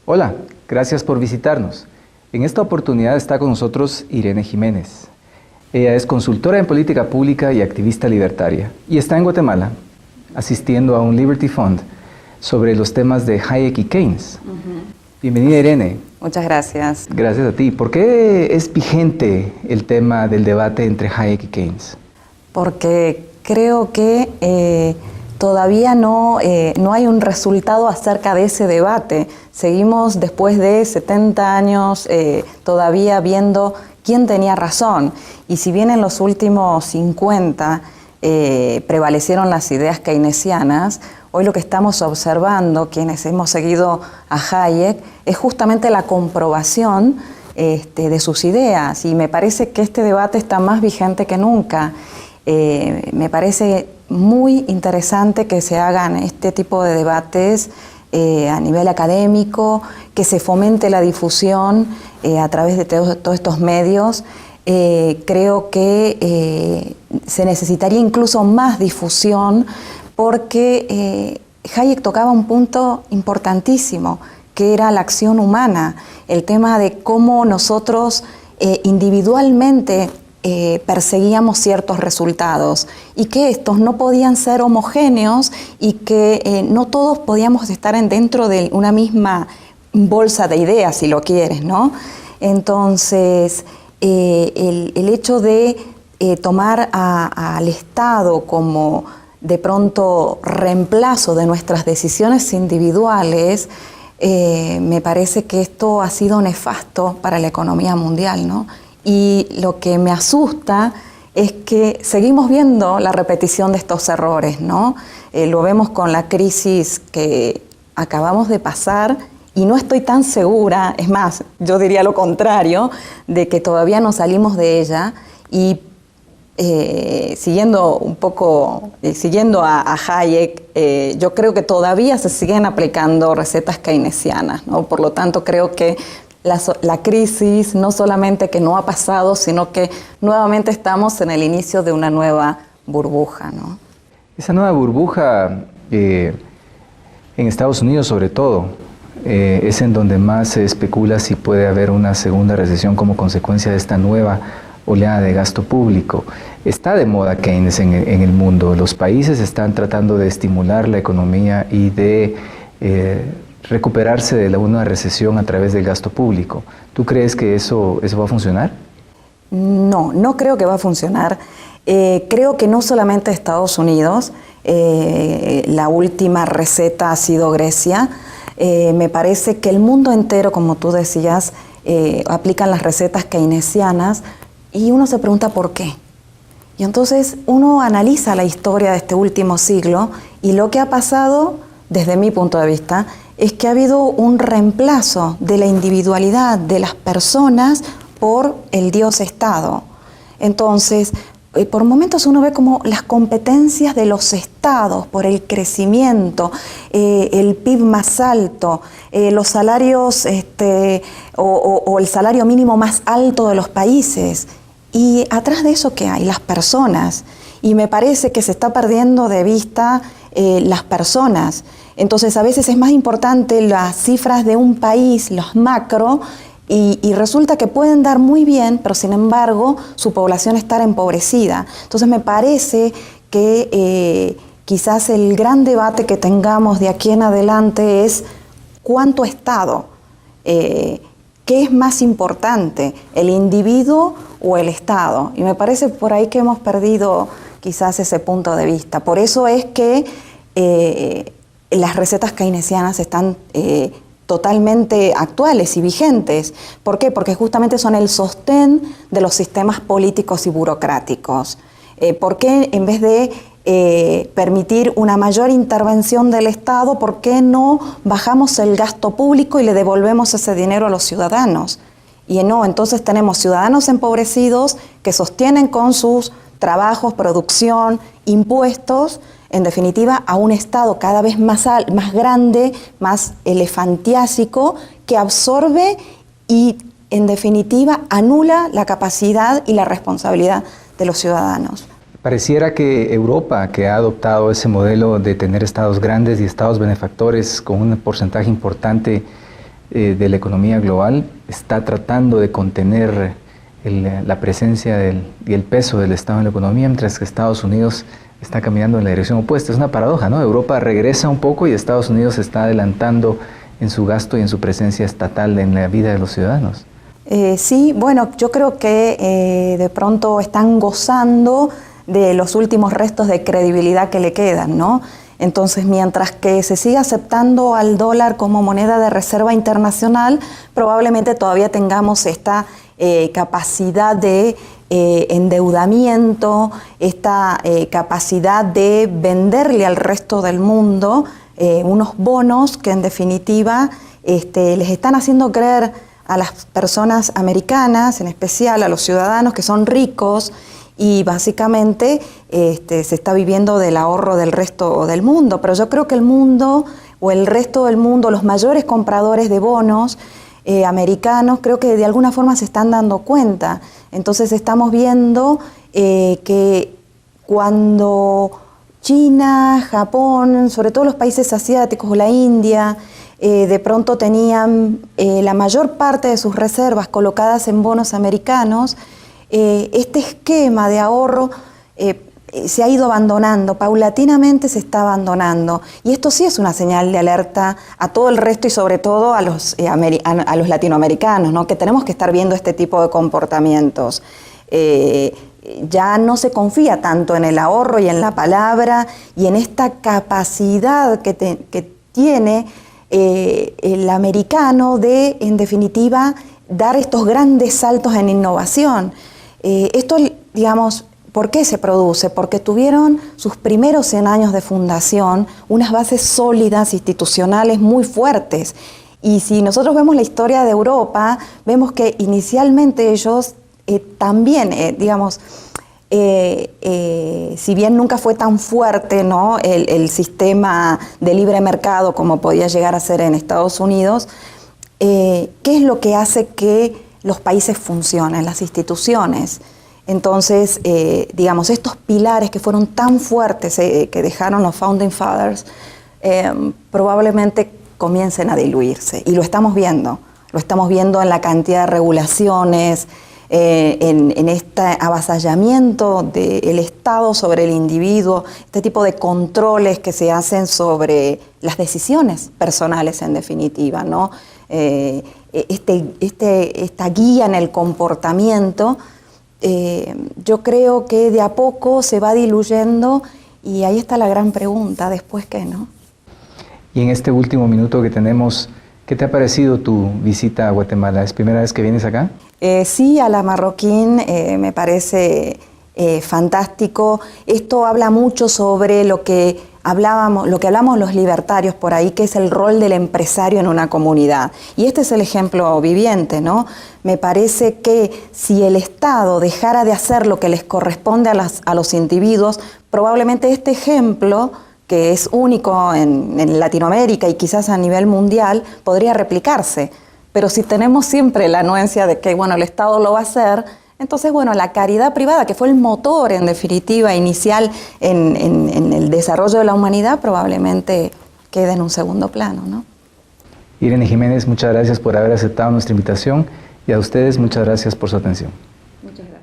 Hola, gracias por visitarnos. En esta oportunidad está con nosotros Irene Jiménez. Ella es consultora en política pública y activista libertaria y está en Guatemala asistiendo a un Liberty Fund sobre los temas de Hayek y Keynes. Bienvenida, Irene. Muchas gracias. Gracias a ti. ¿Por qué es vigente el tema del debate entre Hayek y Keynes? Porque creo que todavía no hay un resultado acerca de ese debate. Seguimos después de 70 años todavía viendo quién tenía razón. Y si bien en los últimos 50 prevalecieron las ideas keynesianas, hoy lo que estamos observando, quienes hemos seguido a Hayek, es justamente la comprobación de sus ideas. Y me parece que este debate está más vigente que nunca. Me parece muy interesante que se hagan este tipo de debates a nivel académico, que se fomente la difusión a través de todos estos medios. Creo que se necesitaría incluso más difusión porque Hayek tocaba un punto importantísimo, que era la acción humana, el tema de cómo nosotros individualmente perseguíamos ciertos resultados y que estos no podían ser homogéneos y que no todos podíamos estar dentro de una misma bolsa de ideas, si lo quieres, ¿no? Entonces, el hecho de tomar al Estado como de pronto reemplazo de nuestras decisiones individuales, me parece que esto ha sido nefasto para la economía mundial, ¿no? Y lo que me asusta es que seguimos viendo la repetición de estos errores, ¿no? Lo vemos con la crisis que acabamos de pasar y no estoy tan segura, es más, yo diría lo contrario, de que todavía no salimos de ella y siguiendo a Hayek, yo creo que todavía se siguen aplicando recetas keynesianas, ¿no? Por lo tanto, creo que la crisis no solamente que no ha pasado, sino que nuevamente estamos en el inicio de una nueva burbuja, ¿no? Esa nueva burbuja, en Estados Unidos sobre todo, es en donde más se especula si puede haber una segunda recesión como consecuencia de esta nueva oleada de gasto público. Está de moda Keynes en el mundo. Los países están tratando de estimular la economía y de recuperarse de una recesión a través del gasto público. ¿Tú crees que eso va a funcionar? No creo que va a funcionar. Creo que no solamente Estados Unidos, la última receta ha sido Grecia. Me parece que el mundo entero, como tú decías, aplican las recetas keynesianas y uno se pregunta por qué. Y entonces uno analiza la historia de este último siglo y lo que ha pasado, desde mi punto de vista, es que ha habido un reemplazo de la individualidad de las personas por el Dios Estado. Entonces, por momentos uno ve como las competencias de los estados por el crecimiento, el PIB más alto, los salarios o el salario mínimo más alto de los países. Y atrás de eso, ¿qué hay? Las personas. Y me parece que se está perdiendo de vista las personas. Entonces, a veces es más importante las cifras de un país, los macro, y resulta que pueden dar muy bien, pero sin embargo su población está empobrecida. Entonces me parece que quizás el gran debate que tengamos de aquí en adelante es ¿cuánto Estado? ¿Qué es más importante, el individuo o el Estado? Y me parece por ahí que hemos perdido quizás ese punto de vista. Por eso es que las recetas keynesianas están totalmente actuales y vigentes. ¿Por qué? Porque justamente son el sostén de los sistemas políticos y burocráticos. ¿Por qué en vez de permitir una mayor intervención del Estado, por qué no bajamos el gasto público y le devolvemos ese dinero a los ciudadanos? Y no, entonces tenemos ciudadanos empobrecidos que sostienen con sus trabajos, producción, impuestos, en definitiva, a un Estado cada vez más grande, más elefantiásico, que absorbe y, en definitiva, anula la capacidad y la responsabilidad de los ciudadanos. Pareciera que Europa, que ha adoptado ese modelo de tener estados grandes y estados benefactores con un porcentaje importante de la economía global está tratando de contener la presencia y el peso del Estado en la economía, mientras que Estados Unidos está caminando en la dirección opuesta. Es una paradoja, ¿no? Europa regresa un poco y Estados Unidos está adelantando en su gasto y en su presencia estatal en la vida de los ciudadanos. Sí, bueno, yo creo que de pronto están gozando de los últimos restos de credibilidad que le quedan, ¿no? Entonces, mientras que se siga aceptando al dólar como moneda de reserva internacional, probablemente todavía tengamos esta capacidad de endeudamiento, esta capacidad de venderle al resto del mundo unos bonos que en definitiva les están haciendo creer a las personas americanas, en especial a los ciudadanos que son ricos, y básicamente se está viviendo del ahorro del resto del mundo. Pero yo creo que el mundo o el resto del mundo, los mayores compradores de bonos americanos, creo que de alguna forma se están dando cuenta. Entonces estamos viendo que cuando China, Japón, sobre todo los países asiáticos o la India, de pronto tenían la mayor parte de sus reservas colocadas en bonos americanos, este esquema de ahorro se ha ido abandonando, paulatinamente se está abandonando. Y esto sí es una señal de alerta a todo el resto y sobre todo a los latinoamericanos, ¿no? Que tenemos que estar viendo este tipo de comportamientos. Ya no se confía tanto en el ahorro y en la palabra y en esta capacidad que tiene el americano de, en definitiva, dar estos grandes saltos en innovación. Esto, digamos, ¿por qué se produce? Porque tuvieron sus primeros 100 años de fundación unas bases sólidas, institucionales, muy fuertes. Y si nosotros vemos la historia de Europa, vemos que inicialmente ellos también, digamos, si bien nunca fue tan fuerte, ¿no?, el sistema de libre mercado como podía llegar a ser en Estados Unidos, ¿qué es lo que hace que los países funcionen, las instituciones? Entonces, digamos, estos pilares que fueron tan fuertes que dejaron los Founding Fathers, probablemente comiencen a diluirse. Y lo estamos viendo en la cantidad de regulaciones, en este avasallamiento del Estado sobre el individuo, este tipo de controles que se hacen sobre las decisiones personales en definitiva, ¿no? Esta guía en el comportamiento, yo creo que de a poco se va diluyendo y ahí está la gran pregunta, ¿después qué, no? Y en este último minuto que tenemos, ¿qué te ha parecido tu visita a Guatemala? ¿Es primera vez que vienes acá? Sí, a la Marroquín me parece fantástico. Esto habla mucho sobre lo que hablamos los libertarios por ahí, que es el rol del empresario en una comunidad. Y este es el ejemplo viviente, ¿no? Me parece que si el Estado dejara de hacer lo que les corresponde a los individuos, probablemente este ejemplo, que es único en Latinoamérica y quizás a nivel mundial, podría replicarse. Pero si tenemos siempre la anuencia de que, bueno, el Estado lo va a hacer, entonces, bueno, la caridad privada, que fue el motor, en definitiva, inicial en el desarrollo de la humanidad, probablemente quede en un segundo plano, ¿no? Irene Jiménez, muchas gracias por haber aceptado nuestra invitación y a ustedes muchas gracias por su atención. Muchas gracias.